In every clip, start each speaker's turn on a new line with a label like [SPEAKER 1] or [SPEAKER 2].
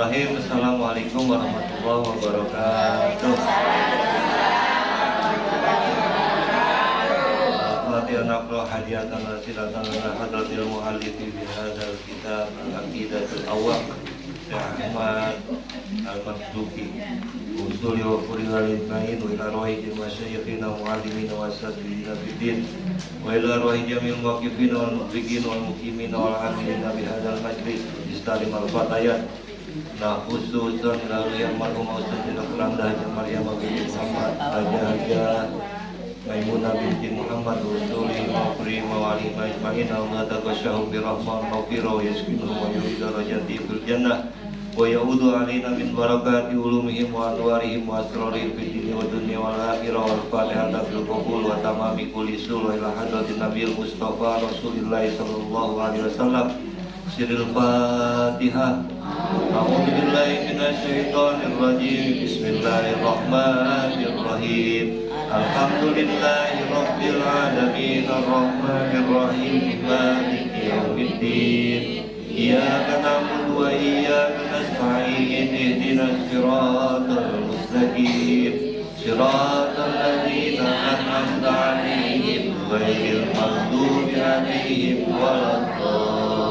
[SPEAKER 1] Bismillahirrahmanirrahim. Assalamualaikum warahmatullahi wabarakatuh. Latihan naqra hadiyatan wasilatan ila hadratil muallifi bi hadzal kitab al-aqidatul awwaq Ahmad al-Makdufi usul wa qur'an al-main wa ila raihil masyayikhina muallimina wa asatidina fiddin wa ila raih jamil muqifina wal muqfiqin wal muqimina wal amilina bi hadzal majlis istalim al-fatayat nah khususan lalu yang marhum Ustaz Kelandah Maryam binti Muhammad Haja Maimunah binti Muhammad Usuli Mawfri Mawali Majma'in Allah Taqasyahu Birrahman Mawfira Yaskinuhu wa yuridu rajati fil jannah wa ya'udu alina min barakati ulumihim wa anwarihim wa asrarihim fid dunya wa dunya wal akhirah wal fatihah bil qabul wa tamami kulli sul wa ila hadratin nabiyil mustafa Rasulillah sallallahu alaihi wasallam sirrul fatihah. A'udzu billahi minasy syaithanir rajim. Bismillahirrahmanirrahim. Alhamdulillahi rabbil alamin arrahmanir rahim maliki yaumiddin. Iyyaka na'budu wa iyyaka nasta'in ihdinas siratal mustaqim siratal ladzina an'amta 'alaihim ghairil maghdubi 'alaihim waladdallin.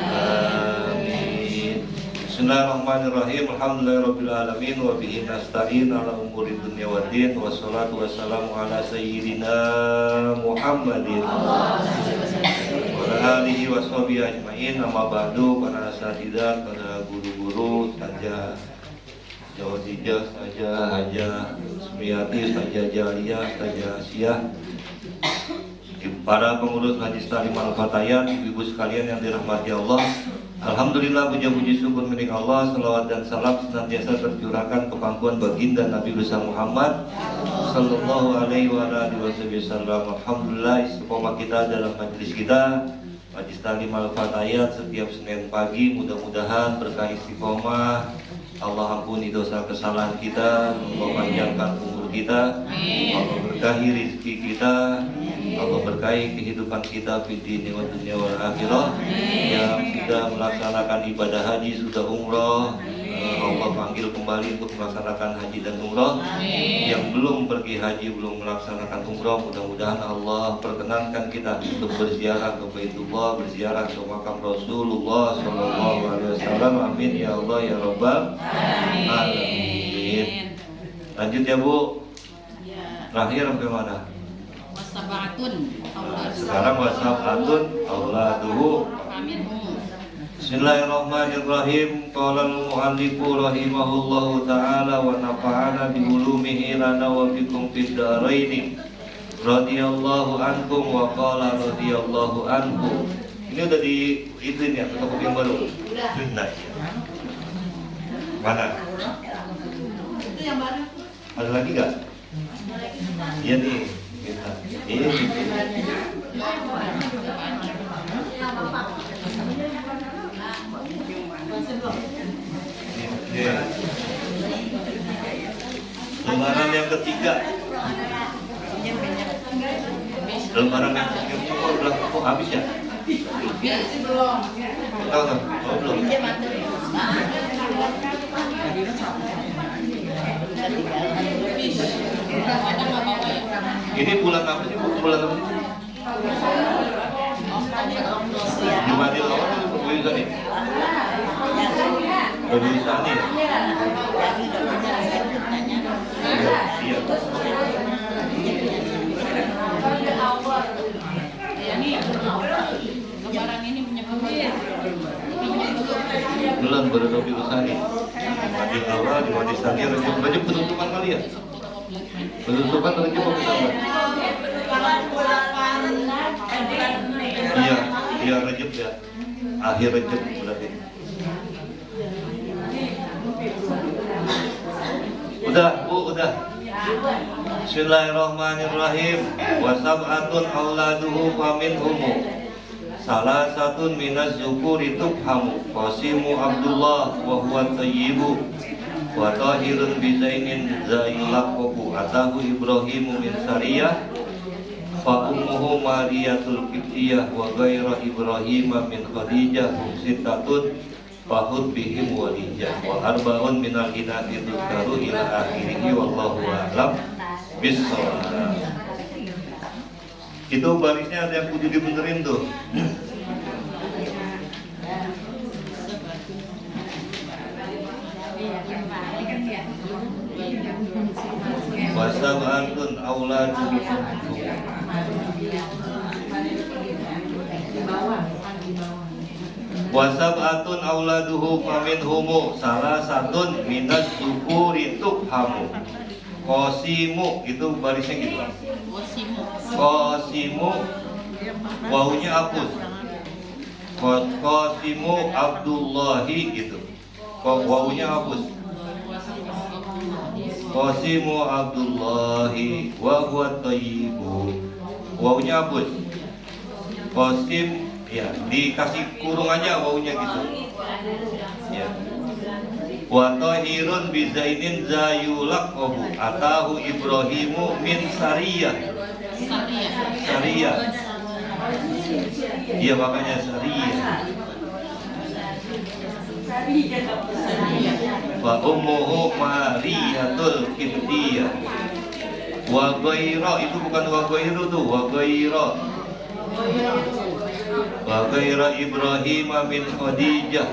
[SPEAKER 1] Amin. Bismillahirrahmanirrahim. Alhamdulillahirabbil alamin wa bihi nasta'in ala umuri dunya waddin wassalatu wassalamu ala sayyidina Muhammadin wa alihi washabihi ajmain. Amma ba'du, para asatidzah, para guru-guru, saja Jawazijah, saja Haja Smiyati, saja Jaliyah, saja Asyah, para pengurus Majlis Ta'lim Al-Fatayat, ibu-ibu sekalian yang dirahmati Allah. Alhamdulillah, puji syukur milik Allah, salawat dan salam senantiasa tercurahkan ke pangkuan baginda Nabi besar Muhammad sallallahu alaihi wasallam. Alhamdulillah, istiqomah kita dalam majlis kita Majlis Ta'lim Al-Fatayat setiap Senin pagi, mudah-mudahan berkah istiqomah. Allah ampuni dosa kesalahan kita, Allah panjangkan umur kita, Allah berkahi rezeki kita, Allah berkahi kehidupan kita di dunia wa dunia wal akhirah. Yang sudah melaksanakan ibadah haji, sudah umroh, Allah panggil kembali untuk melaksanakan haji dan umroh. Yang belum pergi haji, belum melaksanakan umroh, mudah-mudahan Allah perkenankan kita untuk berziarah ke Baitullah, berziarah ke makam Rasulullah sallallahu alaihi wasallam. Amin ya Allah ya Rabbal alamin. Lanjut ya Bu. Terakhir sampai mana? Sekarang wasab'atun auladuhu. Bismillahirrahmanirrahim. Qala al-mu'allifu rahimahullahu ta'ala wa nafa'ana bi ulumihi lana wa bikum fid dharain. Radhiyallahu ankum wa qala radhiyallahu anhu. Ini udah di izin ya, fotokopi yang baru. Sudah. Mana?
[SPEAKER 2] Itu yang baru.
[SPEAKER 1] Ada lagi enggak? Iya nih. Ini lembaran yang ketiga. Lembaran yang ketiga kok habis ya? Tahu tak? Oh, belum. Ini bulan apa sih? Bulan apa sih? Jumadil awal itu penulisan ini. Penulisan ini. Iya.
[SPEAKER 2] Lebaran ini menyebabkan
[SPEAKER 1] Bulan berdoa Usani. Jumadil awal, Jumadil Tsani, Rajab penutupan kali ya? Penutupan Rajab apa kita? Iya Rajab ya. Akhir Rajab berarti. Udah, Bu, udah. Bismillahirrahmanirrahim. Wa sab'atun auladuhu fa minhum salah satun minaz zukuri tubhamu Qasimu Abdullah wa huwa tayyibu wa tahirun bizainin zailaqabu atahu Ibrahimu min Sariyah fa ummuhu Mariyatul Qibtiyah wa ghairu Ibrahim min Khadijah hum sittatun fahud bihim waliyah wa arba'un minal inati dzkaru ila akhirih wallahu a'lam bissawab. Itu barisnya ada yang kudu dibenerin tuh. Wasab'atun auladu Wasab'atun auladuhu faminhumu salah satun minas dzukuri tufhamu. Qasimu itu barisnya gitu. Qasimu wawunya hapus. Qasimu Abdullahi gitu. Wawunya hapus. Qasimu Abdullahi wa huwa thayyibu. Wawunya hapus. Qasim ya dikasih kurung aja wawunya gitu. Ya. Wa tahirun bi zainin zayulaqabu atahu Ibrahimu min Sariyah. Sariyah. Iya makanya Sariyah. Wa ummuhu Mariyatul Qibtiyah. Wa ghairu itu bukan wa ghairu tuh, wa ghairu. Wa ghairu Ibrahim min Khadijah.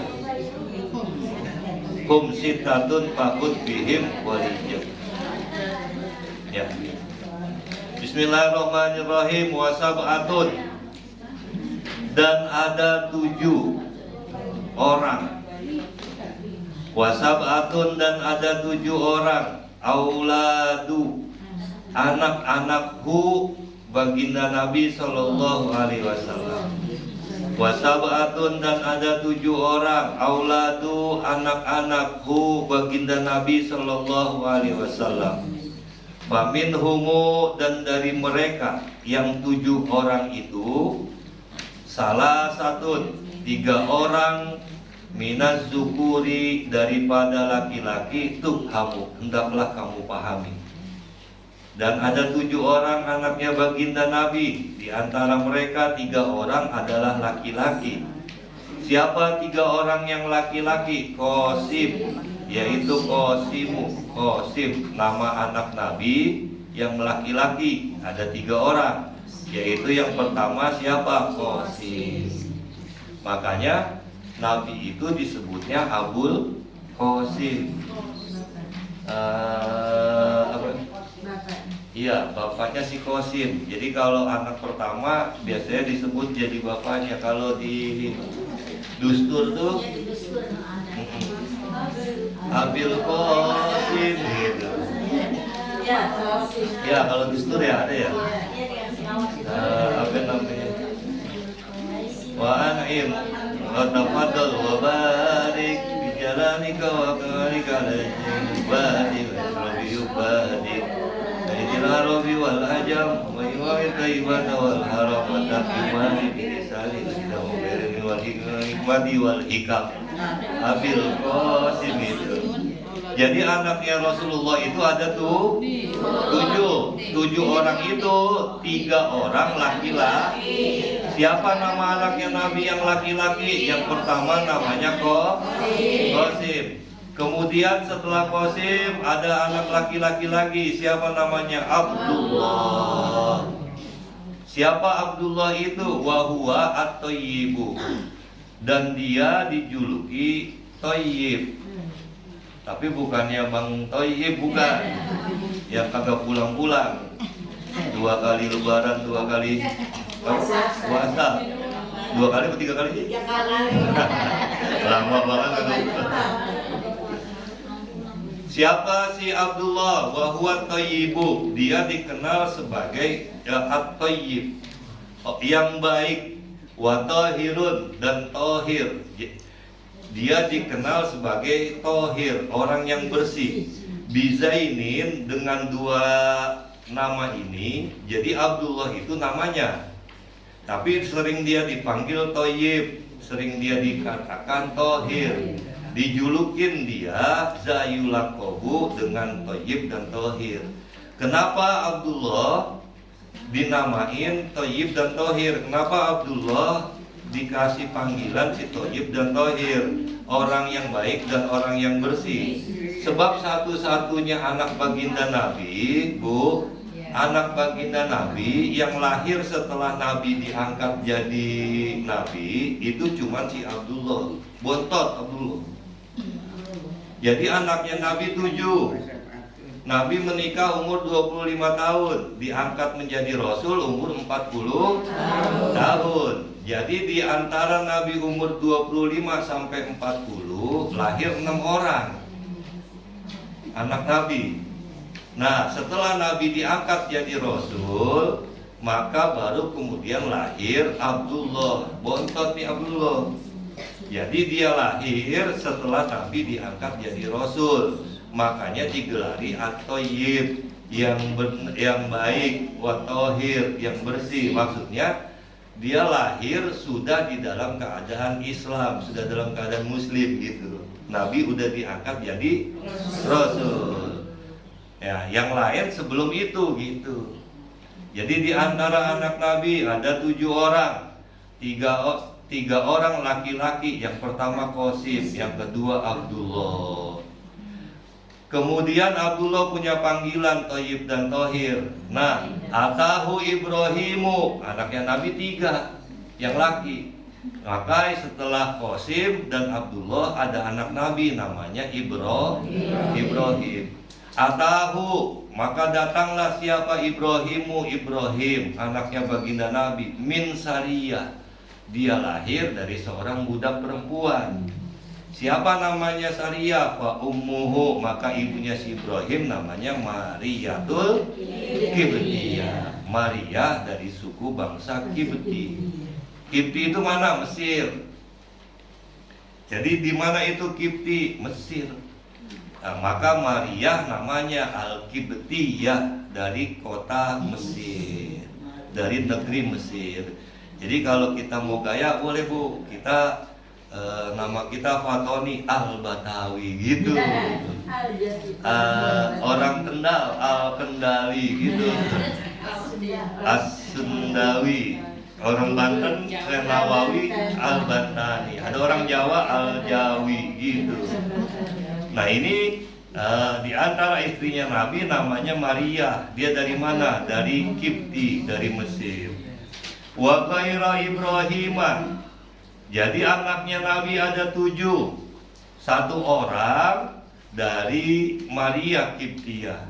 [SPEAKER 1] Hum sittatun faqud bihim waliyah. Ya. Bismillahirrahmanirrahim. Wa sab'atun dan ada 7 orang. Wa sab'atun dan ada 7 orang. Auladu anak-anakku baginda Nabi sallallahu alaihi wasallam. Wasab'atun dan ada 7 orang auladu anak-anakku baginda Nabi sallallahu alaihi wasallam. Faminhumu dan dari mereka yang 7 orang itu salah satun 3 orang minaz zukuri daripada laki-laki tufhamu hendaklah kamu pahami. Dan ada 7 orang anaknya baginda Nabi. Di antara mereka 3 orang adalah laki-laki. Siapa 3 orang yang laki-laki? Qasim, yaitu Qasimu. Qasim, nama anak Nabi yang laki-laki. Ada 3 orang, yaitu yang pertama siapa? Qasim. Makanya Nabi itu disebutnya Abul Qasim. Iya, bapaknya si Qasim. Jadi kalau anak pertama biasanya disebut jadi bapaknya. Kalau di dustur tuh Abil Qasim gitu. Ya, kalau dustur ya ada ya. Apa namanya? Wa an'im wa tafadhal wa barik bi jalanika wa qarika lajibati wa yubadik. Ilarobi wal ajam wa iwai taibata wal haram wa taqimani bilisani kita memberi wal hikmati wal hikam. Abil Qasim itu. Jadi anaknya Rasulullah itu ada tuh 7 orang itu 3 orang laki-laki. Siapa nama anaknya Nabi yang laki-laki? Yang pertama namanya Qasim. Kemudian setelah Qasim ada anak laki-laki lagi. Siapa namanya? Abdullah. Siapa Abdullah itu? Wahuwa at-Thayyibu. Dan dia dijuluki Thayyib. Tapi bukannya Bang Thayyib, bukan. Yang kagak pulang-pulang. 2 kali lebaran, 2 kali puasa. 2 kali atau 3 kali?
[SPEAKER 2] 3 kali.
[SPEAKER 1] Lama banget kan. Siapa si Abdullah? Wa huwa thayyibu. Dia dikenal sebagai at-thayyib, yang baik. Wa tahirun dan tahir. Dia dikenal sebagai tahir, orang yang bersih. Bizainin dengan 2 nama ini. Jadi Abdullah itu namanya. Tapi sering dia dipanggil thayyib, sering dia dikatakan tahir. Dijulukin dia Zayulaqabu dengan Thayyib dan Tahir. Kenapa Abdullah? dinamain Thayyib dan Thohir. Kenapa Abdullah dikasih panggilan si Thayyib dan Thohir, orang yang baik dan orang yang bersih? Sebab satu-satunya anak baginda Nabi, Bu, anak baginda Nabi yang lahir setelah Nabi diangkat jadi Nabi itu cuma si Abdullah, bontot Abdullah. Jadi anaknya Nabi 7. Nabi menikah umur 25 tahun, diangkat menjadi Rasul umur 40 tahun. Jadi di antara Nabi umur 25 sampai 40 lahir 6 orang anak Nabi. Nah, setelah Nabi diangkat jadi Rasul, maka baru kemudian lahir Abdullah, bontot nih Abdullah. Jadi dia lahir setelah Nabi diangkat jadi Rasul. Makanya digelari At-Thayyib, yang baik, Wat-Thahir, yang bersih. Maksudnya dia lahir sudah di dalam keadaan Islam, sudah dalam keadaan Muslim gitu. Nabi udah diangkat jadi Rasul. Ya, yang lain sebelum itu gitu. Jadi di antara anak Nabi ada 7 orang, tiga orang laki-laki. Yang pertama Qasim, yang kedua Abdullah. Kemudian Abdullah punya panggilan Thayyib dan Thohir. Nah, atahu Ibrahimu, anaknya Nabi 3 yang laki. Maka setelah Qasim dan Abdullah ada anak Nabi namanya Ibrahim. Atahu, maka datanglah siapa Ibrahimu, Ibrahim anaknya baginda Nabi, min Sariyah, dia lahir dari seorang budak perempuan. Siapa namanya Sariyah? Fa ummuhu, maka ibunya si Ibrahim namanya Mariyatul Kibtiyah, Maria dari suku bangsa Kibti. Kibti itu mana? Mesir. Jadi di mana itu Kibti? Mesir. Nah, maka Maria namanya Al-Kibtiyah, dari kota Mesir, dari negeri Mesir. Jadi kalau kita mau gaya boleh Bu, kita nama kita Fatoni Al-Batawi gitu. Orang Kendal Al-Kendali gitu. As-Sundawi. Orang Banten Senawawi Al-Bantani. Ada orang Jawa Al-Jawi gitu. Nah ini di antara istrinya Nabi namanya Maria. Dia dari mana? Dari Kipti, dari Mesir. Wa ghaira Ibrahimah. Jadi anaknya Nabi ada 7. 1 orang dari Maria Kiptiyah.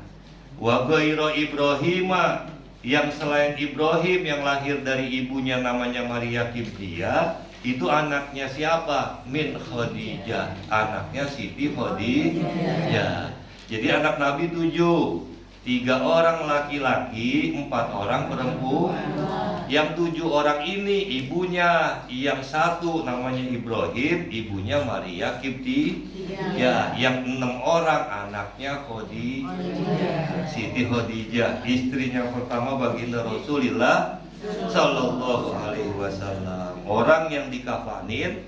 [SPEAKER 1] Wa ghaira Ibrahimah, yang selain Ibrahim yang lahir dari ibunya namanya Maria Kiptiyah, itu anaknya siapa? Min Khadijah, anaknya Siti Khadijah. Jadi anak Nabi 7. 3 orang laki-laki, 4 orang perempuan. Yang 7 orang ini ibunya, yang 1 namanya Ibrahim, ibunya Maria Kipti. Ya, yang 6 orang anaknya Khadijah, Siti Khadijah, istrinya pertama baginda Rasulullah Sallallahu Alaihi Wasallam. Orang yang dikafanin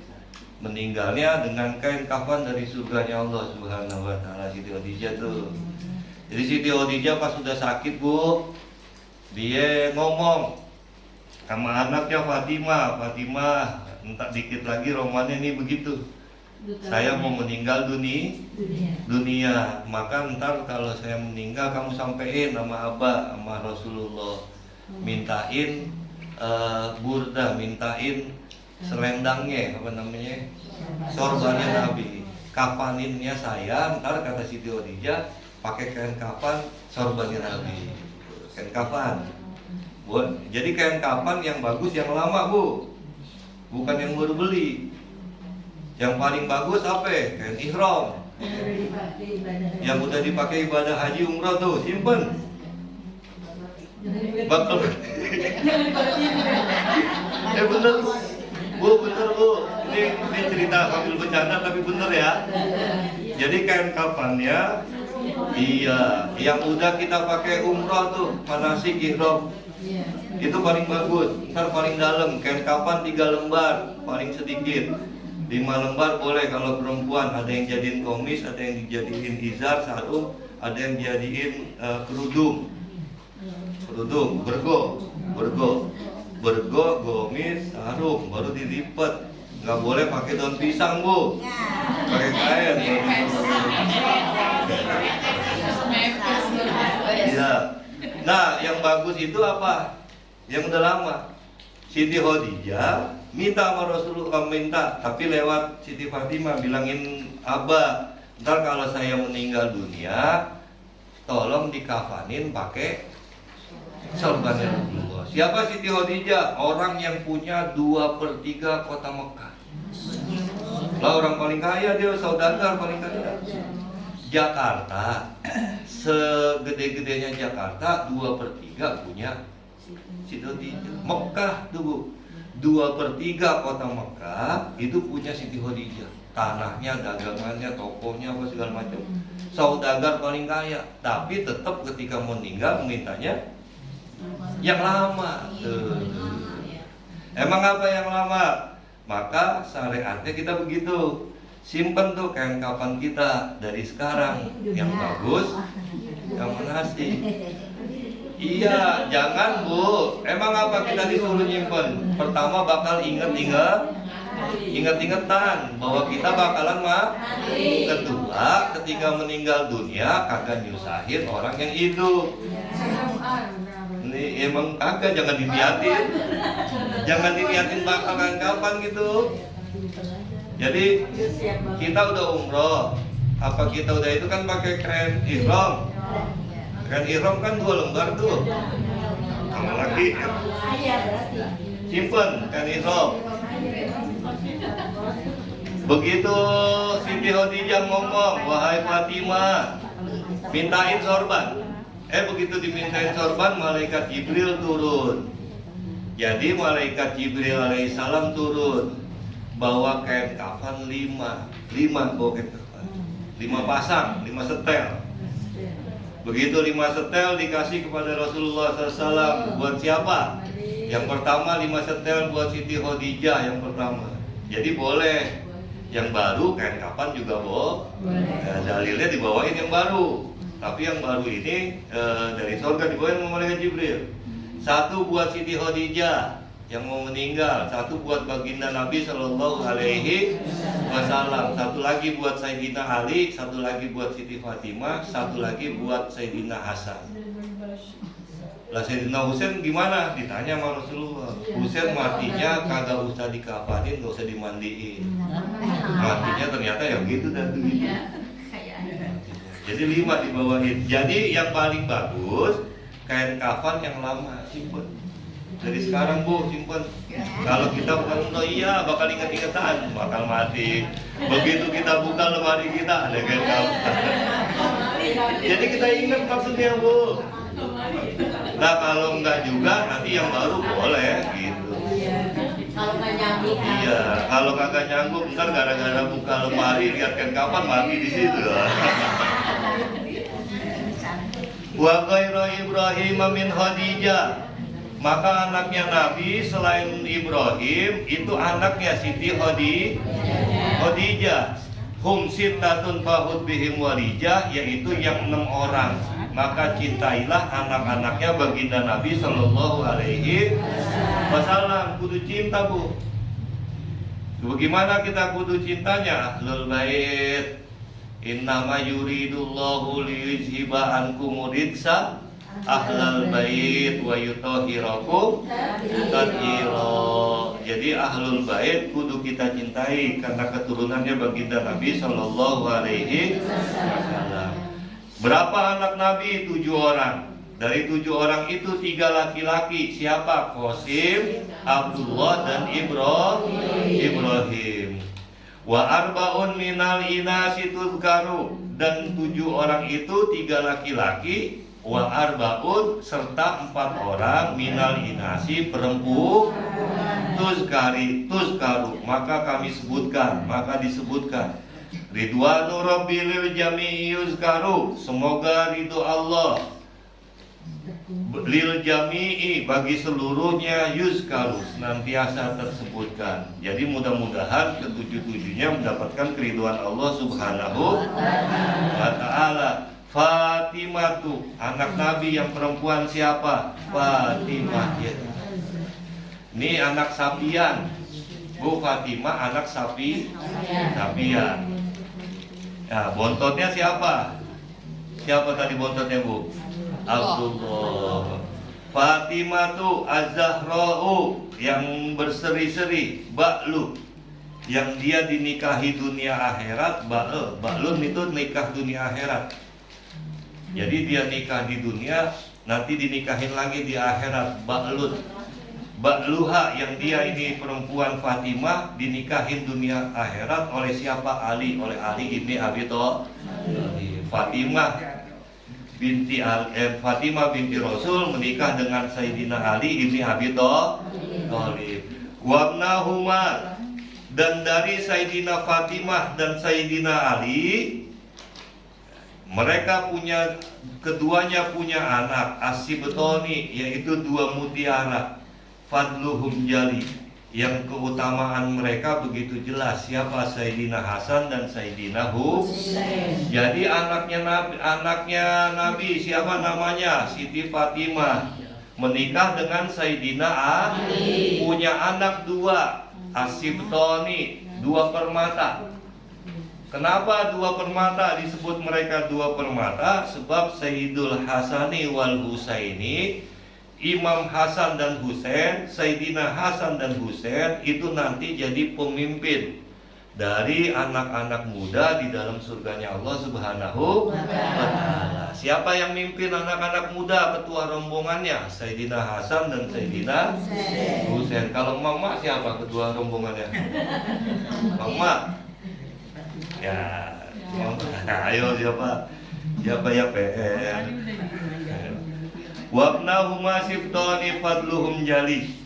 [SPEAKER 1] meninggalnya dengan kain kafan dari surganya Allah Subhanahu Wa Taala. Siti Khadijah tuh. Jadi Siti Khadijah pas sudah sakit Bu, dia ngomong sama anaknya Fatimah, entar dikit lagi romannya ini begitu. Saya mau meninggal dunia, maka ntar kalau saya meninggal kamu sampein sama Abah, sama Rasulullah, mintain burda, mintain selendangnya, apa namanya, sorbannya Nabi, kafaninnya saya. Ntar kata Siti Khadijah pakai kain kafan sorbannya Nabi, kain kafan. Jadi kain kafan yang bagus, yang lama Bu, bukan yang baru beli. Yang paling bagus apa? Kain ihram, yang udah dipakai ibadah haji umrah tuh, simpen. Bakal. Bener Bu, bener Bu. Ini cerita sambil bercanda tapi bener ya. Jadi kain kafannya, iya, yang udah kita pakai umrah tuh, manasik ihram, itu paling bagus. Ntar paling dalam, kain kafan 3 lembar, paling sedikit 5 lembar boleh kalau perempuan. Ada yang jadiin komis, ada yang dijadiin izar, sarung, ada yang jadiin kerudung. kerudung, bergo, gomis, sarung, baru dilipat. Nggak boleh pakai daun pisang, Bu. Pakai kain. Iya. Nah, yang bagus itu apa? Yang udah lama. Siti Khadijah minta sama Rasulullah, tapi lewat Siti Fatimah bilangin Abah, ntar kalau saya meninggal dunia, tolong dikafanin pakai sorbannya Rasulullah. Siapa Siti Khadijah? Orang yang punya 2/3 kota Mekah. Lah orang paling kaya dia, saudagar paling kaya. Jakarta, segede-gedenya Jakarta 2/3 punya Siti Khadijah. Mekah tuh, Bu, 2/3 kota Mekah itu punya Siti Khadijah. Tanahnya, dagangannya, tokonya, apa segala macam. Saudagar paling kaya. Tapi tetap ketika meninggal mintanya yang lama. Emang apa yang lama? Maka syariatnya kita begitu. Simpen tuh kain kapan kita dari sekarang yang bagus, yang mana sih? Iya, jangan, Bu. Emang apa kita disuruh nyimpen? Pertama bakal inget-ingetan bahwa kita bakalan mati. Kedua, ketika meninggal dunia kagak nyusahin orang yang hidup. Ini emang kagak, jangan diniatin. Jangan diniatin bakalan kapan gitu. Jadi kita udah umroh, apa kita udah itu kan pakai kain ihram. Kain ihram kan 2 lembar tuh. Sama lagi ya. Simpen kain ihram. Begitu Siti Khadijah ngomong, wahai Fatimah, mintain sorban. Begitu dimintain sorban, malaikat Jibril turun. Jadi malaikat Jibril alaihissalam turun, bawa kain kafan 5 bawa kain kafan, 5 pasang, 5 setel. Begitu 5 setel dikasih kepada Rasulullah SAW. Buat siapa? Yang pertama 5 setel buat Siti Khadijah yang pertama. Jadi boleh. Yang baru kain kafan juga boleh. Dalilnya dibawain yang baru. Tapi yang baru ini dari surga dibawain sama malaikat Jibril. 1 buat Siti Khadijah yang mau meninggal, 1 buat baginda Nabi Shallallahu Alaihi Wasallam, 1 lagi buat Sayyidina Ali, 1 lagi buat Siti Fatimah, 1 lagi buat Sayyidina Hasan. Lah Sayyidina Husain gimana? Ditanya sama Rasulullah. Husain matinya kagak usah dikafanin, gak usah dimandiin. Matinya ternyata ya gitu dan begitu. Jadi 5 dibawain. Jadi yang paling bagus kain kafan yang lama, simpen. Dari sekarang, Bu, simpen. Kalau kita bukan iya bakal inget-ingetan, bakal mati. Begitu kita buka lemari kita ada kain kafan. Jadi kita ingat maksudnya, Bu. Nah kalau enggak juga nanti yang baru boleh gitu.
[SPEAKER 2] Kalau nggak nyambung.
[SPEAKER 1] Iya, kalau kagak nyanggup ntar gara-gara buka lemari lihat kain kafan mati di situ. Wa ghairu Ibrahim min Khadijah. Maka anaknya Nabi selain Ibrahim itu anaknya Siti Khadijah. Hum sittatun fahud bihim walijah, yaitu yang 6 orang. Maka cintailah anak-anaknya baginda Nabi Shallallahu Alaihi Wasallam. Kudu cinta, Bu. Bagaimana kita kudu cintanya? Ahlul bait. Innama yuridullahu liyuzhiba ankum ridsa ahlal bait wa yutahhirakum tathira. Jadi ahlul bait kudu kita cintai karena keturunannya baginda Nabi Shallallahu Alaihi Wasallam. Berapa anak Nabi? 7 orang. Dari 7 orang itu 3 laki-laki. Siapa? Qasim, Abdullah dan Ibrahim. Wa arba'un minal inasi tuzkaru. Dan 7 orang itu 3 laki-laki. Wa arba'un serta 4 orang minal inasi perempuan. Tuzkaru. Maka kami sebutkan, maka disebutkan. Ridwanu rabbil jami'i yuzkaru. Semoga ridho Allah lil jami'i bagi seluruhnya yuzkaru senantiasa tersebutkan. Jadi mudah-mudahan ketujuh-tujuhnya mendapatkan keriduan Allah Subhanahu wa ta'ala. Fatimah tuh anak Nabi yang perempuan siapa? Fatimah ya. Ini anak Sapian. Bu, Fatimah anak Sapian. Ya, bontotnya siapa? Siapa tadi bontotnya, Bu? Abdullah. Fatimah tuh Az-Zahra'u yang berseri-seri, Ba'lu, yang dia dinikahi dunia akhirat. Ba'lun itu nikah dunia akhirat. Jadi dia nikah di dunia, nanti dinikahin lagi di akhirat. Ba'luha yang dia ini perempuan Fatimah dinikahin dunia akhirat oleh siapa? Ali, oleh Ali ibni Abi Thalib. Fatimah binti Rasul menikah dengan Sayyidina Ali ibni Abi Thalib. Wabnahuma, dan dari Sayyidina Fatimah dan Sayyidina Ali, mereka keduanya punya anak Asibtoni, yaitu dua mutiara. Fadluhum jali, yang keutamaan mereka begitu jelas. Siapa? Sayyidina Hasan dan Sayyidina Husain. Jadi anaknya Nabi siapa namanya? Siti Fatimah menikah dengan Sayyidina Ali, punya anak dua, Asibtoni, dua permata. Kenapa dua permata? Disebut mereka dua permata sebab Sayyidul Hasani wal Husaini, Imam Hasan dan Husain, Sayyidina Hasan dan Husain itu nanti jadi pemimpin dari anak-anak muda di dalam surganya Allah Subhanahu wa Ta'ala. Siapa yang mimpin anak-anak muda? Ketua rombongannya Sayyidina Hasan dan Sayyidina Husain. Kalau mama siapa ketua rombongannya? Mama. Ya, mama. Ayo siapa? Siapa ya PR? Wabnahuma Sibtoni fadluhum jali,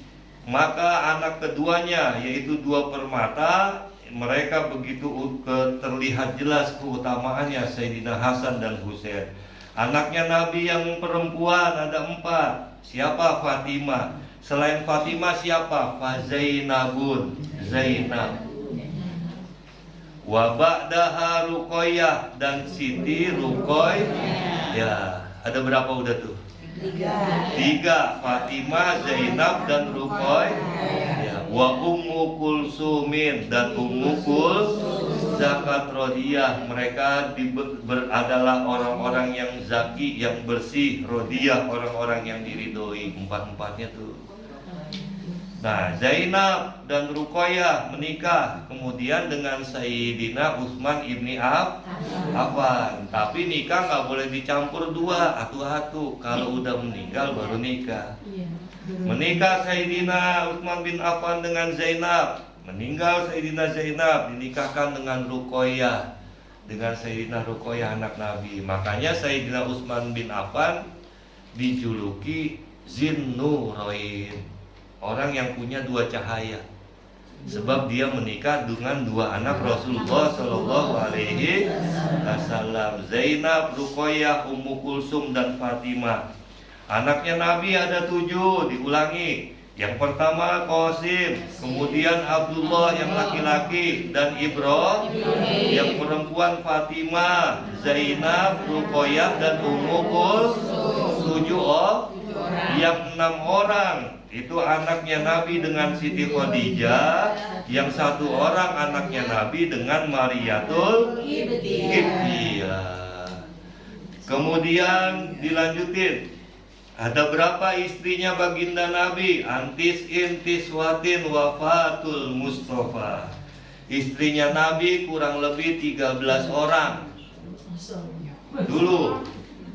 [SPEAKER 1] maka anak keduanya yaitu dua permata, mereka begitu terlihat jelas keutamaannya Sayyidina Hasan dan Husain. Anaknya Nabi yang perempuan ada 4. Siapa? Fatimah. Selain Fatimah siapa? Fazainabun, Zainab. Wa ba'daha Ruqayyah, dan Siti Ruqayyah. Ya, ada berapa udah tuh? 3. Fatimah, Zainab, dan Ruqayyah. Ya. Wa Ummu Kulsumin, dan Ummu Zakat Rodiyah. Mereka adalah orang-orang yang zaki, yang bersih. Rodiyah, orang-orang yang diridhoi. 4-4-nya tuh. Nah, Zainab dan Ruqayyah menikah kemudian dengan Sayyidina Utsman ibni Affan. Tapi nikah nggak boleh dicampur dua, atu-atu. Kalau udah meninggal baru nikah. Menikah Sayyidina Utsman bin Affan dengan Zainab. Meninggal Sayyidina Zainab, dinikahkan dengan Ruqayyah, dengan Sayyidina Ruqayyah anak Nabi. Makanya Sayyidina Utsman bin Affan dijuluki Zinnurain, orang yang punya 2 cahaya, sebab dia menikah dengan 2 anak Rasulullah Shallallahu Alaihi Wasallam, Zainab, Ruqayyah, Ummu Kulsum, dan Fatimah. Anaknya Nabi ada 7, diulangi. Yang pertama Qasim, kemudian Abdullah yang laki-laki, dan Ibrahim yang perempuan, Fatimah, Zainab, Ruqayyah, dan Ummu Kulsum. 7 yang 6 orang itu anaknya Nabi dengan Siti Khadijah, yang 1 orang anaknya Nabi dengan Mariyatul Qibtiyah. Kemudian dilanjutin, ada berapa istrinya baginda Nabi? Antis intiswatin wafatul Mustafa. Istrinya Nabi kurang lebih 13 orang dulu.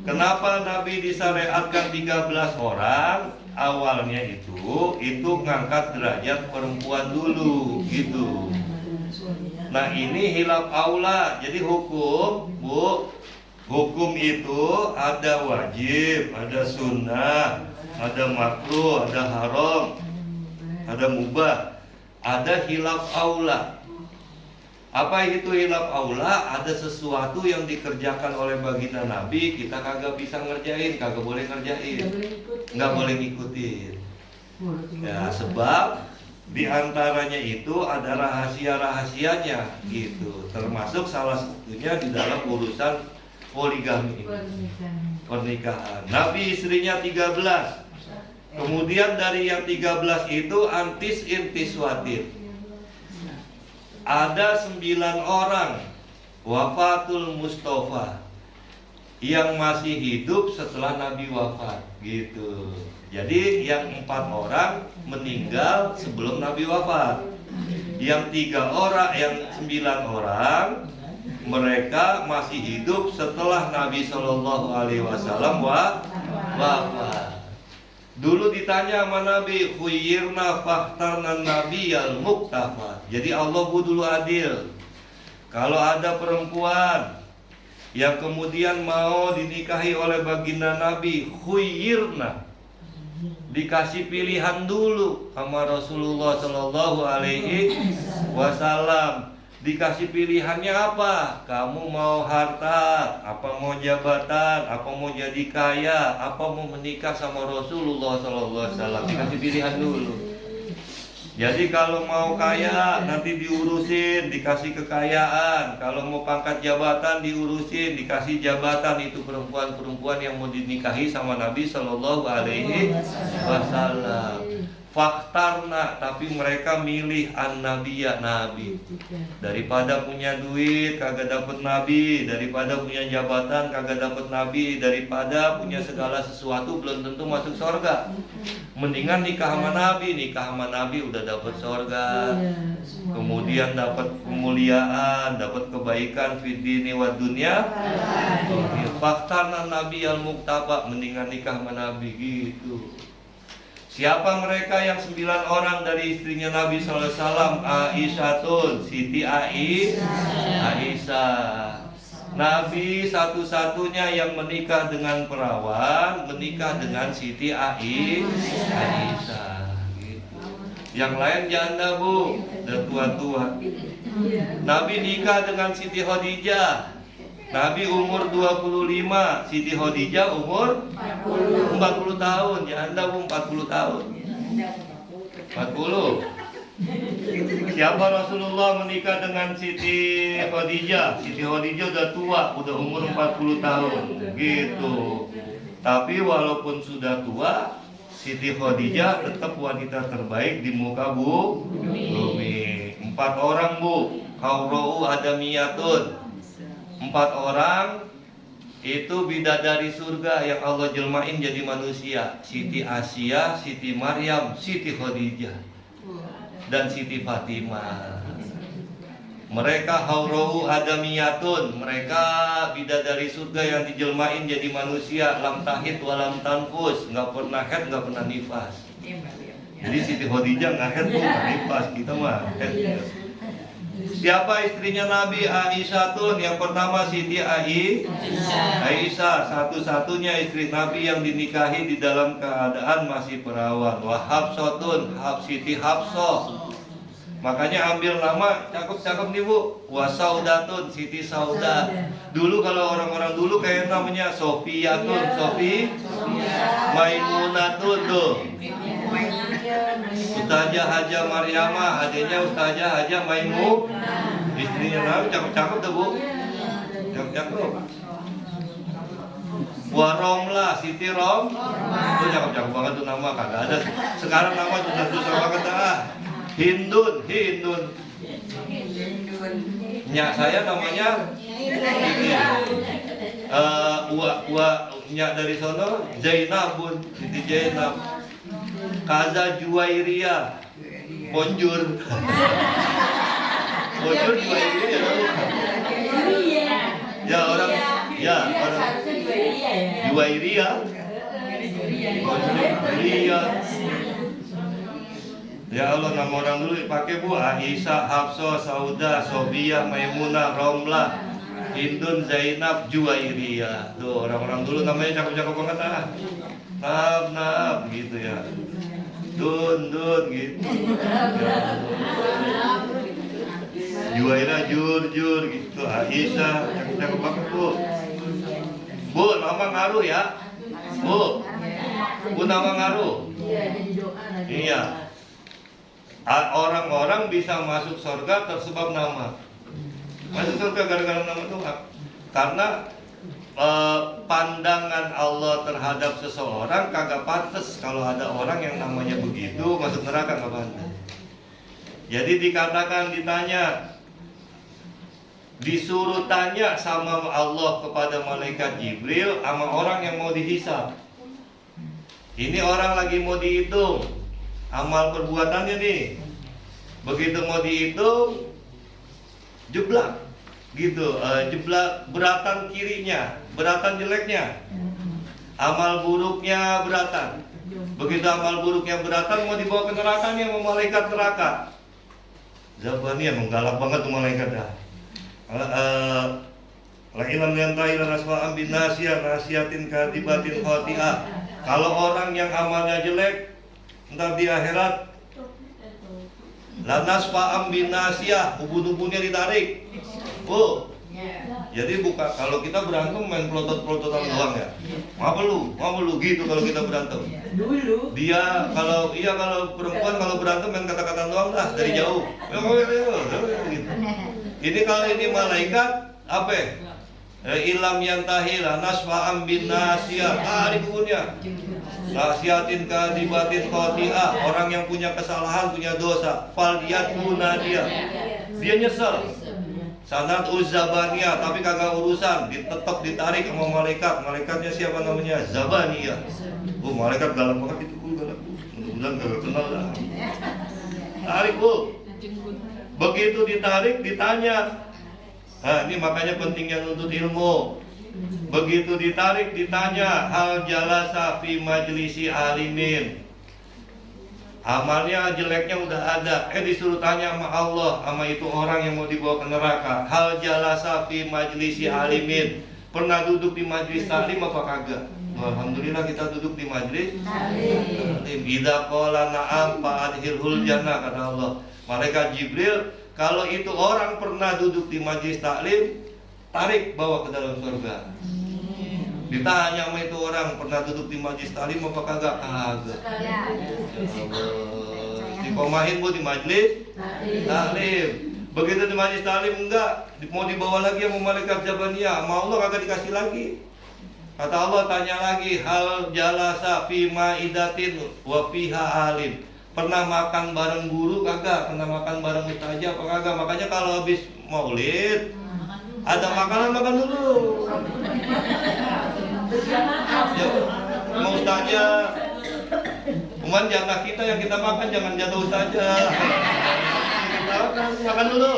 [SPEAKER 1] Kenapa Nabi disyariatkan 13 orang? Awalnya itu ngangkat derajat perempuan dulu gitu. Nah, ini hilaf aula. Jadi hukum, Bu, hukum itu ada wajib, ada sunnah, ada makruh, ada haram, ada mubah, ada hilaf aula. Apa itu hilaf aula? Ada sesuatu yang dikerjakan oleh baginda Nabi, kita kagak bisa ngerjain, kagak boleh ngerjain, nggak boleh ngikutin. Ya, sebab diantaranya itu ada rahasia-rahasianya gitu. Termasuk salah satunya di dalam urusan poligami, pernikahan. Nabi istrinya 13. Kemudian dari yang 13 itu antis intiswatin. Ada 9 orang wafatul Mustafa yang masih hidup setelah Nabi wafat, gitu. Jadi yang 4 orang meninggal sebelum Nabi wafat. Yang 3 orang, yang 9 orang mereka masih hidup setelah Nabi Shallallahu Alaihi Wasallam wafat. Dulu ditanya sama Nabi, khuyirna fakhtarna Nabi al muktafa. Jadi Allah dulu adil. Kalau ada perempuan yang kemudian mau dinikahi oleh baginda Nabi, khuyirna, dikasih pilihan dulu sama Rasulullah Shallallahu Alaihi Wasallam. Dikasih pilihannya apa? Kamu mau harta, apa mau jabatan, apa mau jadi kaya, apa mau menikah sama Rasulullah Shallallahu Alaihi Wasallam. Dikasih pilihan dulu. Jadi kalau mau kaya nanti diurusin, dikasih kekayaan. Kalau mau pangkat jabatan diurusin, dikasih jabatan. Itu perempuan-perempuan yang mau dinikahi sama Nabi Shallallahu Alaihi Wasallam. Fakhtarna, tapi mereka milih an-nabiyya, nabi. Daripada punya duit kagak dapet nabi, daripada punya jabatan kagak dapet nabi, daripada punya segala sesuatu belum tentu masuk surga. Mendingan nikah sama nabi udah dapet surga. Kemudian dapat kemuliaan, dapat kebaikan fid dini wa dunya. Fakhtarna nabi al muktaba, mendingan nikah sama nabi, gitu. Siapa mereka yang 9 orang dari istrinya Nabi SAW? Aisyatun, Siti Aisyah. Nabi satu-satunya yang menikah dengan perawan, menikah dengan Siti Aisyah. Gitu. Yang lain janda, Bu, udah tua-tua. Nabi nikah dengan Siti Khadijah. Nabi umur 25, Siti Khadijah umur 40 tahun. Ya Anda 40 tahun. 40. Siapa Rasulullah menikah dengan Siti Khadijah? Siti Khadijah udah tua, udah umur 40 tahun. Gitu. Tapi walaupun sudah tua, Siti Khadijah tetap wanita terbaik di muka bumi. 4 orang, Bu. Haurau adamiyatun. 4 orang itu bidadari surga yang Allah jelmain jadi manusia. Siti Asia, Siti Maryam, Siti Khadijah, dan Siti Fatimah. Mereka haurau adamiyatun, mereka bidadari surga yang dijelmain jadi manusia. Lam tahid walam tanfus, nggak pernah haid, nggak pernah nifas. Jadi Siti Khadijah nggak haid, nggak nifas, kita mah haid. Siapa istrinya Nabi? Aisyatun. Yang pertama Siti Aisyah, satu-satunya istri Nabi yang dinikahi di dalam keadaan masih perawan. Wa Hafsatun, Siti Hafsah. Makanya ambil nama cakep-cakep nih, Bu. Wa Saudatun, Siti Sauda. Dulu kalau orang-orang dulu kayak namanya Sofiyatun, Maimunatun tuh. Ustazah Haja Maryamah, adiknya Ustazah Haja Maimun. Istrinya Nabi cakep-cakep tuh, Bu. Cakep-cakep. Wa Romlah, Siti Rom. Itu cakep-cakep banget tuh nama, kagak ada. Sekarang nama susah-susah banget dah. Hindun. Nyak saya namanya nyak dari sono Zainabun, Siti Zainab. Kaza Juwairiyah, Bonjur. Bonjur Juwairiyah. Ya orang Juwairiyah. Juwairiyah. Ya Allah, nama orang dulu dipakai, Bu. Aisyah, Hafsah, Sauda, Sobiyah, Maimunah, Romlah, Hindun, Zainab, Juwairiyah. Tuh orang-orang dulu namanya cakep-cakep banget ah. Nab gitu ya. Dun gitu. Juwairiyah, Jur gitu. Aisyah, cakep-cakep banget, Bu. Bu, nama ngaruh ya. Bu, nama ngaruh. Iya. Orang-orang bisa masuk surga tersebab nama. Masuk surga gara-gara nama Tuhan. Karena pandangan Allah terhadap seseorang kagak pantas kalau ada orang yang namanya begitu masuk neraka, nggak pantas. Jadi dikatakan ditanya, disuruh tanya sama Allah kepada malaikat Jibril sama orang yang mau dihisab. Ini orang lagi mau dihitung amal perbuatannya nih. Begitu mau dihitung, jeblak gitu, jeblak beratan kirinya, beratan jeleknya, amal buruknya beratan. Begitu amal buruknya beratan, mau dibawa ke neraka nih sama malaikat neraka. Zabaniyah menggalak banget tuh malaikat dah. La ilam yantahi lan asma'an bin nasiyatin kadibatin khati'ah. Kalau orang yang amalnya jelek, ntar di akhirat lanas fa'am bin nasiyah, ubun-ubunnya ditarik. Oh, jadi bukan kalau kita berantem main pelotot-pelototan doang ya. Ngapa lu gitu kalau kita berantem.
[SPEAKER 2] Dulu
[SPEAKER 1] Dia kalau perempuan kalau berantem main kata-kata doang dah dari jauh. Gitu. Ini kalau ini malaikat apa? Ilam yantahi lanas fa'am bin nasiyah, tarik ubunnya. Nasihatin kadibatin khati'ah, orang yang punya kesalahan, punya dosa, faliyat dia nyesel. Sanad uzzabaniyah, tapi kagak urusan, tetap ditarik sama malaikat. Malaikatnya siapa namanya? Zabaniyah. Oh, malaikat galak banget itu, galak. Mudah-mudahan kagak kenal dah. Tarik, Bu. Begitu ditarik, ditanya. Nah, ini makanya pentingnya nuntut ilmu. Begitu ditarik, ditanya, hal jalasa fi majlisi alimin. Amalnya jeleknya udah ada, disuruh tanya sama Allah, sama itu orang yang mau dibawa ke neraka. Hal jalasa fi majlisi alimin. Pernah duduk di majlis taklim apa kagak? Alhamdulillah kita duduk di majlis taklim. Idza qala na'am fa'adhilhul jannah, kata Allah. Malaikat Jibril, kalau itu orang pernah duduk di majlis taklim, tarik bawa ke dalam surga. Ditanya sama itu orang, pernah duduk di majlis taklim apa kagak? Kagak. Dikomahin Bu di majlis taklim. Begitu di majlis taklim enggak, mau dibawa lagi sama malaikat Zabaniyah, sama Allah kagak dikasih lagi. Kata Allah, tanya lagi, hal jalasa fi maidatin wa fiha alim. Pernah makan bareng guru kagak? Pernah makan bareng ustazah apa kagak? Makanya kalau habis maulid ada makanan, makan dulu. Ya, mau ustazah. Cuman jatah kita yang kita makan, jangan jatah ustazah. Kita makan dulu.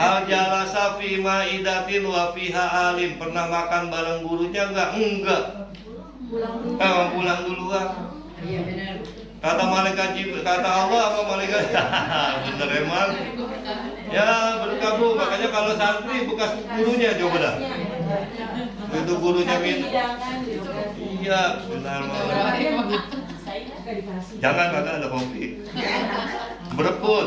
[SPEAKER 1] Al jalasa fi maidatin wa fiha alim. Pernah makan bareng gurunya enggak? Enggak. Pulang duluan.
[SPEAKER 2] Iya benar.
[SPEAKER 1] Kata malaikat Jibril, kata Allah apa malaikat? Bener emang. Ya berkabung. Makanya kalau santri bekas gurunya coba dah. Itu gurunya iya, benar. Jangan kagak ada kopi. Berebut.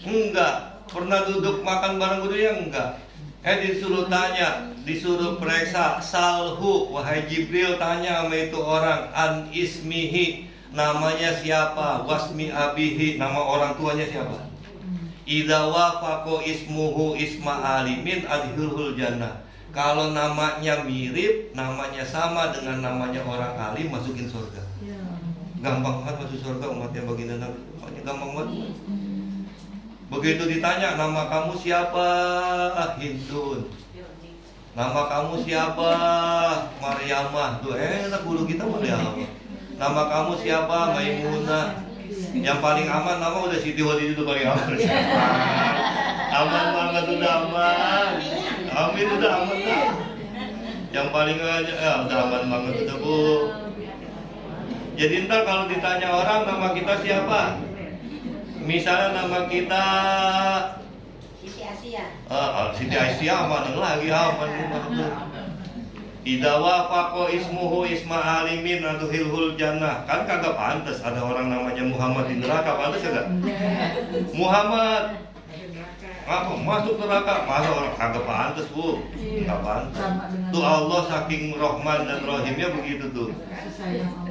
[SPEAKER 1] Enggak. Pernah duduk makan bareng gurunya enggak. Disuruh tanya, disuruh periksa, salhu, wahai Jibril, tanya sama itu orang, an ismihi, namanya siapa, wasmi abihi, nama orang tuanya siapa. Idza wafaqo ismuhu isma alimin adhilhul jannah. Kalau namanya mirip, namanya sama dengan namanya orang alim, masukin surga. Gampang banget masuk surga umatnya baginda Nabi. Gampang banget. Begitu ditanya, nama kamu siapa? Hindun. Nama kamu siapa? Maryamah. Tuh enak guru kita Maryamah. Nama kamu siapa? Maimunah. Yang paling aman nama udah Siti Khadijah, itu paling aman. Aman banget, udah aman. Amin, udah aman dah. Yang paling udah aman banget udah Bu. Jadi ntar kalau ditanya orang nama kita siapa? Misalnya nama kita
[SPEAKER 2] Siti Asia.
[SPEAKER 1] Siti Aisyah, aman lagi, aman. Idza wafaqo ismuhu isma alimin adhilhul jannah. Kan kagak pantas ada orang namanya Muhammad di neraka, pantas enggak? Muhammad apa masuk neraka? Masa orang kagak pantas, Bu? Enggak pantas. Tuh Allah saking Rahman dan Rahimnya begitu tuh.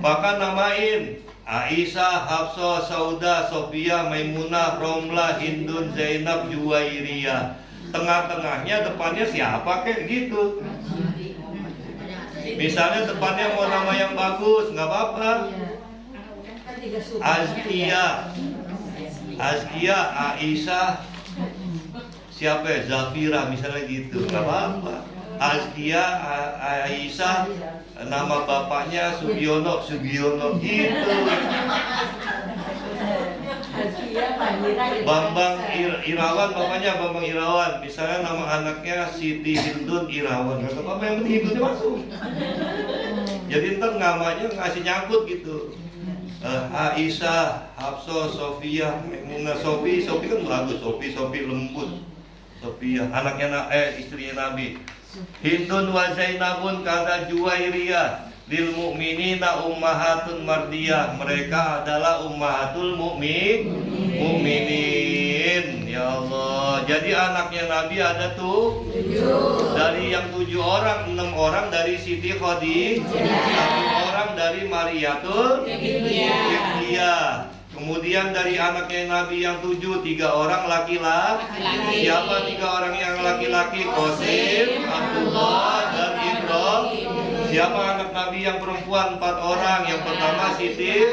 [SPEAKER 1] Bahkan namain Aisyah, Hafsah, Sauda, Sofia, Maimunah, Romlah, Hindun, Zainab, Juwairiyah. tengah-tengahnya, depannya siapa kayak gitu. Misalnya depannya mau nama yang bagus, nggak apa-apa. Azkia, Aisyah, siapa ya? Zafira misalnya gitu, nggak apa-apa. Azkia, Aisyah, nama bapaknya Sugiono gitu. Bambang Irawan, bapaknya Bambang Irawan. Misalnya nama anaknya Siti Hindun Irawan, nggak apa-apa, yang penting Hindunnya masuk. Jadi ntar namanya ngasih nyangkut gitu. Aisyah, Hafsah, Sofia, Maimunah, Sofi kan bagus, Sofi lembut. Sofia, anaknya istrinya Nabi. Hindun wa Zainabun kata Juwairiyah lil mu'minina ummahatun mardiyah. Mereka adalah ummahatul mu'minin. Ya Allah. Jadi anaknya Nabi ada tuh 7. Dari yang 7 orang, 6 orang dari Siti Khadijah, 1 orang dari Mariatul Qibtiyah. Kemudian dari anaknya Nabi yang 7, 3 orang laki-laki. Siapa 3 orang yang laki-laki? Qasim, Abdullah, dan Ibrahim. Siapa anak Nabi yang perempuan? 4 orang. Yang pertama Siti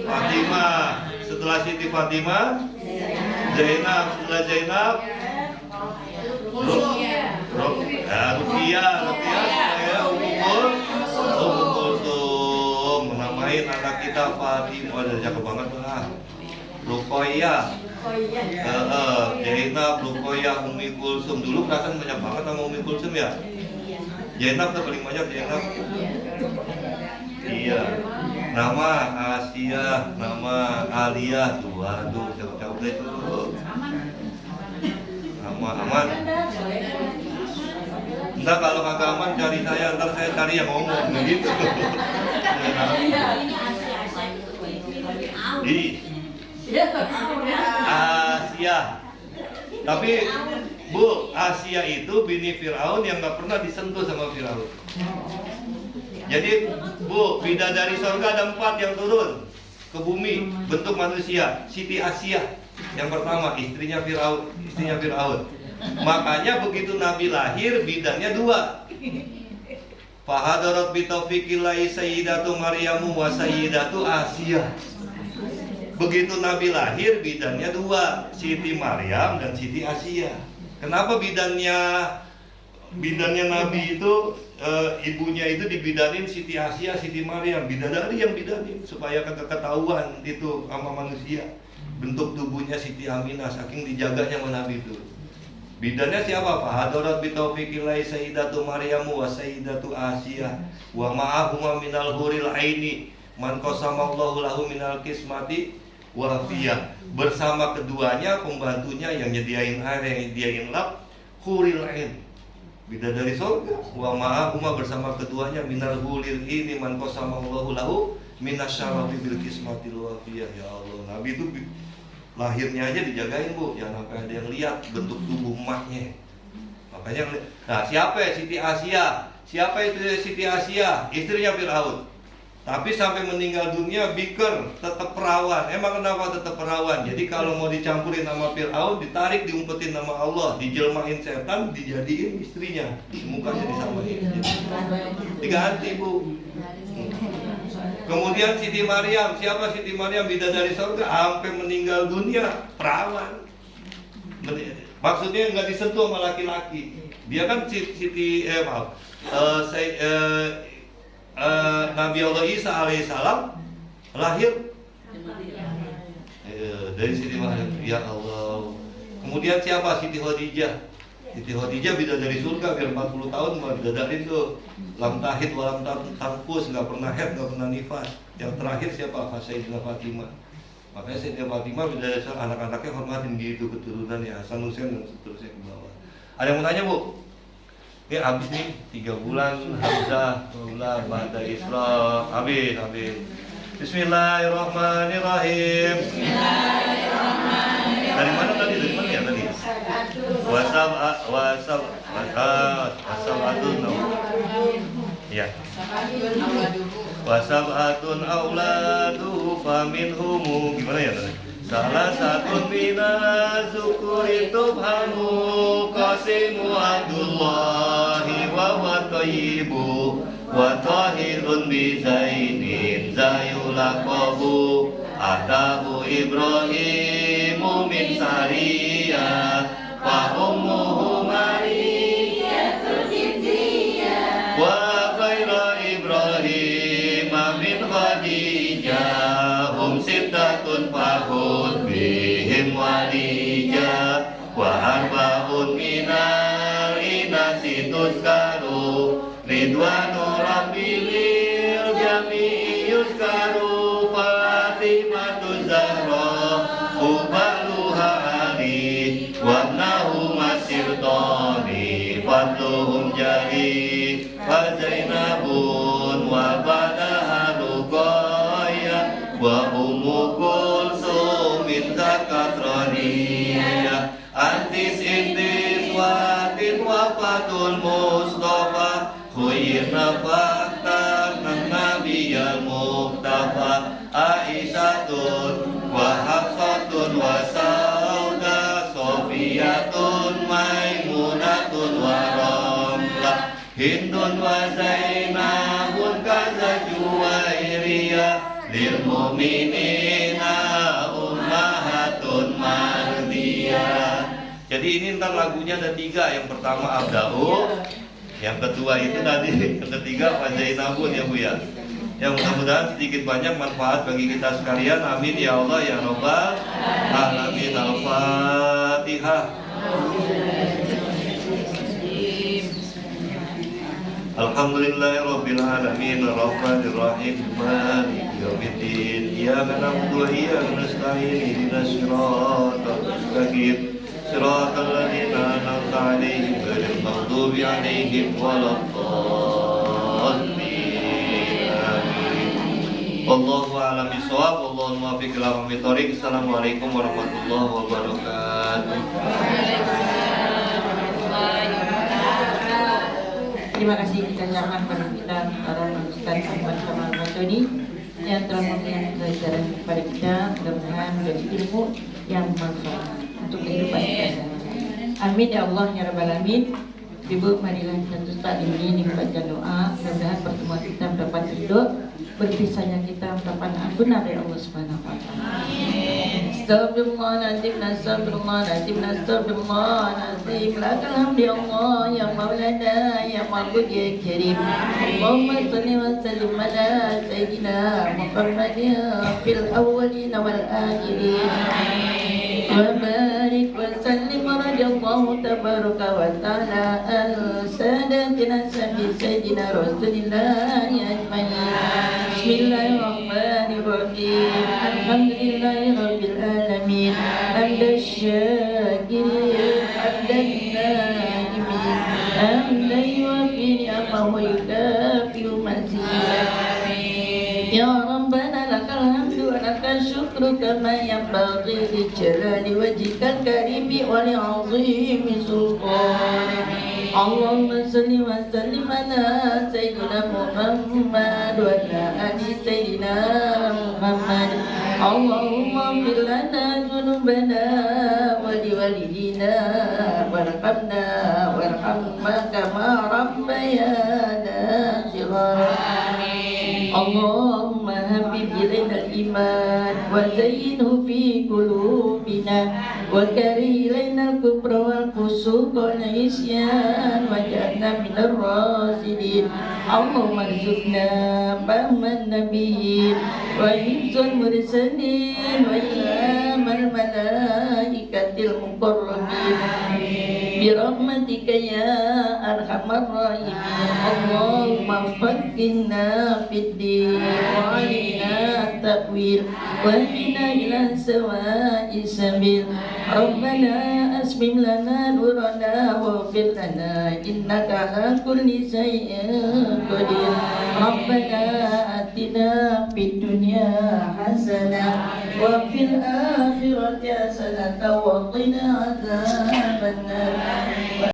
[SPEAKER 1] Fatimah. Setelah Siti Fatimah, Zainab. Setelah Zainab, Ruqyah. Ummu Kulsum. Menamain anak kita Fatimah. Ada cakep banget lah. Ruqyah. Zainab, Ruqyah, Ummi Kulsum. Dulu perasaan banyak banget sama Ummi Kulsum ya. Zainab tuh paling banyak, Zainab. Iya. Nama Asia, nama Alia tuh, aduh, cakep-cakep deh itu. Nama aman. Entar kalau kagak aman cari saya, ntar saya cari yang ngomong gitu. Asia. Tapi Bu, Asia itu bini Fir'aun yang gak pernah disentuh sama Fir'aun. Jadi Bu, bidadari sorga ada 4 yang turun ke bumi bentuk manusia. Siti Asia yang pertama, istrinya Fir'aun. Makanya begitu Nabi lahir, bidannya 2. Fahadarat bitaufiqillahi sayyidatu Maryamu wa sayyidatu Asia. Begitu Nabi lahir, bidannya 2, Siti Maryam dan Siti Asia. Kenapa bidannya Nabi itu ibunya itu dibidanin Siti Asia, Siti Maryam, bidadari yang bidanin supaya ketahuan itu sama manusia. Bentuk tubuhnya Siti Aminah saking dijaganya sama Nabi itu. Bidannya siapa? Fahadarat bitaufiqillahi sayyidatu Maryamu wa sayyidatu Asia wa ma'ahuma minal huril aini man qasamallahu lahu minal kismati wafiyah. Bersama keduanya pembantunya yang nyediain air, yang nyediain lap, huril ain, bidadari surga. Wa ma'ahuma bersama keduanya minal huril ini man qasamallahu lahu minasyarafi bil kismatil wafiyah. Ya Allah, Nabi itu lahirnya aja dijagain Bu, jangan sampai ada yang lihat bentuk tubuh emaknya. Makanya, nah siapa ya Siti Asia? Siapa itu Siti Asia? Istrinya Fir'aun. Tapi sampai meninggal dunia biker, tetap perawan. Emang kenapa tetap perawan? Jadi kalau mau dicampurin sama Fir'aun, ditarik, diumpetin nama Allah, dijelmain setan, dijadiin istrinya, mukanya disamain, diganti Bu. Kemudian Siti Maryam, siapa Siti Maryam? Bidadari surga, sampai meninggal dunia perawan. Maksudnya nggak disentuh sama laki-laki. Dia kan Nabi Allah Isa alaihissalam lahir dari Siti Maryam. Ya Allah. Kemudian siapa? Siti Khadijah. Siti Khadijah bidadari surga, biar 40 tahun mau bidadarin tuh. Lam tahid walam tanfus, nggak pernah head, nggak pernah nifas. Yang terakhir siapa? Sayyidina Fatimah. Makanya Sayyidina Fatimah bidadari surga, anak-anaknya hormatin gitu keturunannya, Hasan Husain dan seterusnya ke bawah. Ada yang mau tanya Bu? Ini habis nih 3 bulan Hamzah, 2 bulan Ba'da Isra, habis. Bismillahirrahmanirrahim. Dari mana tadi? Ya tadi? Ya. Wasab'atun auladuhu faminhumu, gimana ya tadi? salah satu minaz zukuri tubhamu qasimu Abdullahi wa huwa thayyibu wa tahirun bi zainin zayulaqabu atahu Ibrahimu min sariyah fa ummuhu Mariyatul Qibtiyah wa khaira Ibrahim min Khadijah hum sittatun fahud bihim walija wa arba'un minal inasi tuskaru ridwanu rabbil jami'i yuskaru Fatimatu Zahra ubaluha Ali wabnahu masirtani fadluhum jari wa Zainabun wa badaha Ruqayyah wa Ummu Kulsum min Zakatraniyah antis intis watin wafatul Mustafa khuyirna fakta nabiyal Muqtafa Aisyatun wa Hafsatun wa Sauda Sofiyatun Maimunatun wa Ramlah Hindun wa Zainabun kaza Juwairiyah lil mu'minina ummahatun mardiyah. Jadi ini ntar lagunya ada 3. Yang pertama Abda'u, yang kedua itu tadi, yang ketiga Fazainabun ya Bu ya. Yang mudah-mudahan sedikit banyak manfaat bagi kita sekalian. Amin ya Allah ya Rabbal alamin. Al-Fatihah. Alhamdulillahirabbil alamin arrahmanir rahim maliki yaumiddin iyyaka na'budu wa iyyaka nasta'in ihdinas siratal mustaqim siratal ladzina an'amta 'alaihim ghairil maghdubi 'alaihim waladdallin. Wallahu a'lam bishawab. Wallahu muwaffiq ila aqwamit thoriq. Assalamualaikum warahmatullahi wabarakatuh.
[SPEAKER 3] Terima kasih kita ucapkan kepada kita para Ustaz Ahmad Kamal Batoni yang telah memberikan pelajaran kepada kita, mudah-mudahan menjadi ilmu yang bermanfaat untuk kehidupan kita. Amin ya Allah ya Rabbal alamin. Ibu marilah kita terus taklim ini membaca doa, mudah-mudahan pertemuan kita mendapat ridho, berpisahnya kita mendapat ampunan dari Allah Subhanahu wa taala. Astagfirullahaladzim, astagfirullahaladzim, astagfirullahaladzim. Lakal hamdi Allah ya Maulana ya Ma'bud ya Karim. Allahumma salli wa sallim ala Sayyidina Muhammadin fil awwalin wal akhirin. Wa barik wa sallim radiyallahu tabaraka wa ta'ala al sadatina Sayyidina Rasulillah ajma'in. Bismillahirrahmanirrahim. Alhamdulillahirabbil alamin. Hamdan syakirin, hamdan naimin, hamdan yuwafi ni'amahu wa yukafi'u mazidah. Ya Rabbana lakal hamdu wa lakal syukru kama yanbaghi li jalali wajhikal karimi wa li 'azimi sultanik. Allahumma salli wa sallim ala Sayyidina Muhammad wa ala ali Sayyidina Muhammad. Allahumma ighfir lana dhunubana wa liwalidina warhamna warhamna kama rabbayana shighara. Allahumma habib ilaina al-iman wa zayyinhu fi qulubina wa kari ilaina al-kufra wal fusuq wal isyan waj'alna minar rasidin. Allahumma arzuqna fahman nabiyyin wa hifzal mursalin wa ilhamal malaikatil muqarrabin birahmatika ya arhamar rahimin. Allahumma faqqihna fid din wa 'allimna ta'wil wa hdina ila sawa'is sabil. Rabbana asmim lana nurana waghfir lana innaka ala kulli shay'in qadir. Rabbana atina fid dunya hasanah wa fil akhirati hasanah wa qina adzabannar.